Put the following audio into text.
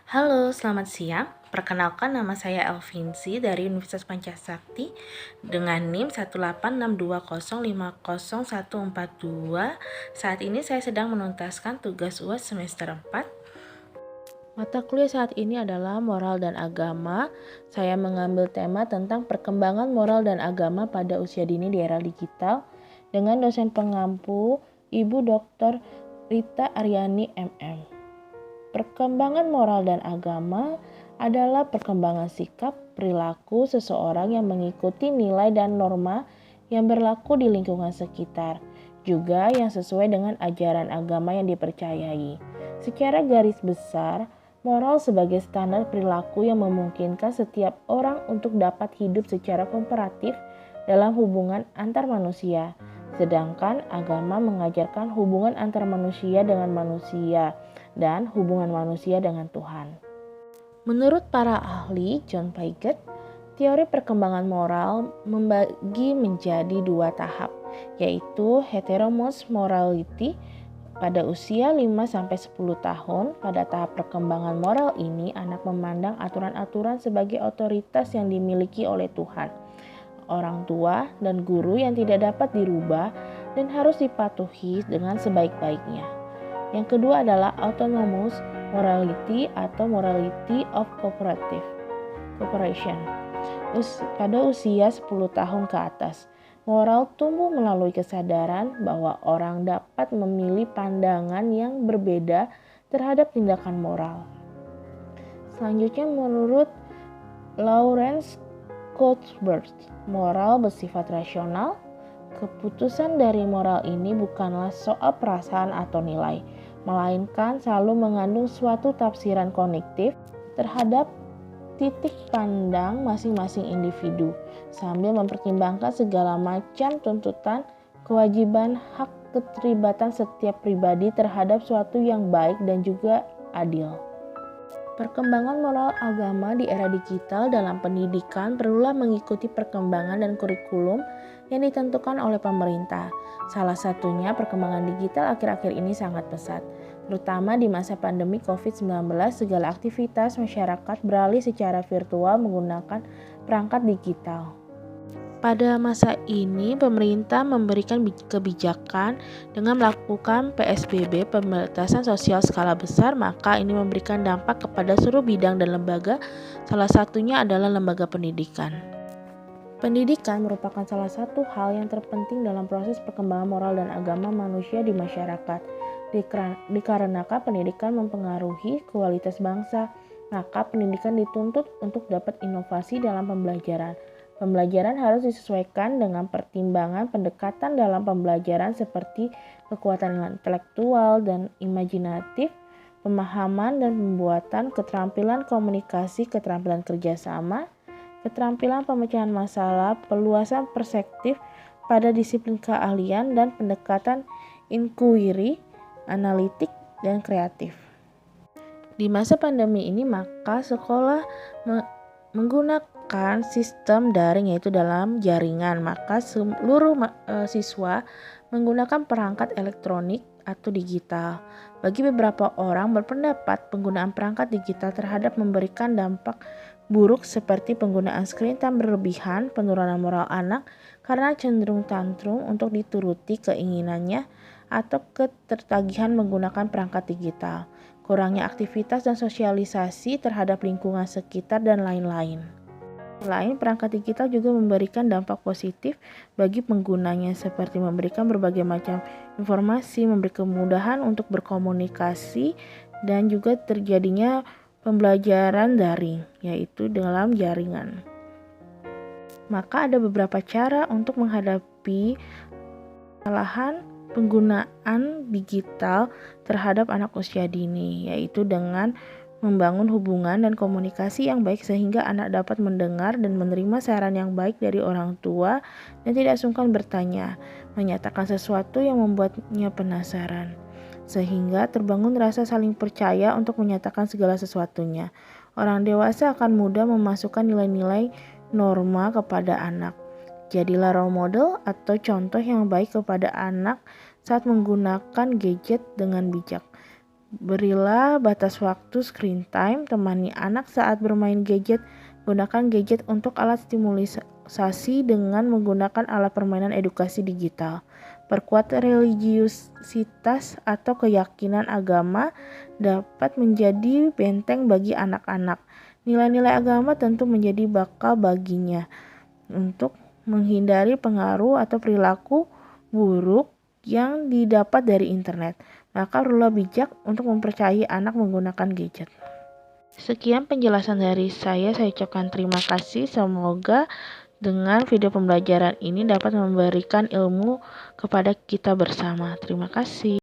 Halo, selamat siang. Perkenalkan nama saya Elvinsi dari Universitas Pancasakti dengan NIM 18620500142. Saat ini saya sedang menuntaskan tugas UAS semester 4. Mata kuliah saat ini adalah moral dan agama. Saya mengambil tema tentang perkembangan moral dan agama pada usia dini di era digital dengan dosen pengampu Ibu Dr. Rita Aryani MM. Perkembangan moral dan agama adalah perkembangan sikap perilaku seseorang yang mengikuti nilai dan norma yang berlaku di lingkungan sekitar, juga yang sesuai dengan ajaran agama yang dipercayai. Secara garis besar, moral sebagai standar perilaku yang memungkinkan setiap orang untuk dapat hidup secara komparatif dalam hubungan antar manusia. Sedangkan agama mengajarkan hubungan antar manusia dengan manusia dan hubungan manusia dengan Tuhan. Menurut para ahli John Piaget, teori perkembangan moral membagi menjadi dua tahap, yaitu heteronomous morality pada usia 5-10 tahun. Pada tahap perkembangan moral ini, anak memandang aturan-aturan sebagai otoritas yang dimiliki oleh Tuhan, orang tua, dan guru yang tidak dapat dirubah dan harus dipatuhi dengan sebaik-baiknya. Yang kedua adalah autonomous morality atau morality of cooperation. Pada usia 10 tahun ke atas, moral tumbuh melalui kesadaran bahwa orang dapat memilih pandangan yang berbeda terhadap tindakan moral. Selanjutnya menurut Lawrence Kohlberg, moral bersifat rasional. Keputusan dari moral ini bukanlah soal perasaan atau nilai, melainkan selalu mengandung suatu tafsiran kognitif terhadap titik pandang masing-masing individu, sambil mempertimbangkan segala macam tuntutan, kewajiban, hak keterlibatan setiap pribadi terhadap suatu yang baik dan juga adil. Perkembangan moral agama di era digital dalam pendidikan perlulah mengikuti perkembangan dan kurikulum yang ditentukan oleh pemerintah. Salah satunya perkembangan digital akhir-akhir ini sangat pesat. Terutama di masa pandemi COVID-19, segala aktivitas masyarakat beralih secara virtual menggunakan perangkat digital. Pada masa ini, pemerintah memberikan kebijakan dengan melakukan PSBB, pembatasan sosial skala besar, maka ini memberikan dampak kepada seluruh bidang dan lembaga, salah satunya adalah lembaga pendidikan. Pendidikan merupakan salah satu hal yang terpenting dalam proses perkembangan moral dan agama manusia di masyarakat. Dikarenakan pendidikan mempengaruhi kualitas bangsa, maka pendidikan dituntut untuk dapat inovasi dalam pembelajaran. Pembelajaran harus disesuaikan dengan pertimbangan pendekatan dalam pembelajaran seperti kekuatan intelektual dan imajinatif, pemahaman dan pembuatan, keterampilan komunikasi, keterampilan kerjasama, keterampilan pemecahan masalah, peluasan perspektif pada disiplin keahlian, dan pendekatan inquiry, analitik, dan kreatif. Di masa pandemi ini, maka sekolah menggunakan sistem daring, yaitu dalam jaringan, maka seluruh siswa menggunakan perangkat elektronik atau digital. Bagi beberapa orang berpendapat penggunaan perangkat digital terhadap memberikan dampak buruk seperti penggunaan screen time berlebihan, penurunan moral anak karena cenderung tantrum untuk dituruti keinginannya, atau ketertagihan menggunakan perangkat digital, kurangnya aktivitas dan sosialisasi terhadap lingkungan sekitar, dan lain-lain. Selain perangkat digital juga memberikan dampak positif bagi penggunanya, seperti memberikan berbagai macam informasi, memberi kemudahan untuk berkomunikasi, dan juga terjadinya pembelajaran daring, yaitu dalam jaringan. Maka ada beberapa cara untuk menghadapi kesalahan penggunaan digital terhadap anak usia dini, yaitu dengan membangun hubungan dan komunikasi yang baik sehingga anak dapat mendengar dan menerima saran yang baik dari orang tua dan tidak sungkan bertanya, menyatakan sesuatu yang membuatnya penasaran, sehingga terbangun rasa saling percaya untuk menyatakan segala sesuatunya. Orang dewasa akan mudah memasukkan nilai-nilai norma kepada anak. Jadilah role model atau contoh yang baik kepada anak saat menggunakan gadget dengan bijak. Berilah batas waktu screen time, temani anak saat bermain gadget, gunakan gadget untuk alat stimulasi dengan menggunakan alat permainan edukasi digital. Perkuat religiusitas atau keyakinan agama dapat menjadi benteng bagi anak-anak. Nilai-nilai agama tentu menjadi bakal baginya untuk menghindari pengaruh atau perilaku buruk yang didapat dari internet. Maka perlulah bijak untuk mempercayai anak menggunakan gadget. Sekian penjelasan dari saya ucapkan terima kasih. Semoga dengan video pembelajaran ini dapat memberikan ilmu kepada kita bersama. Terima kasih.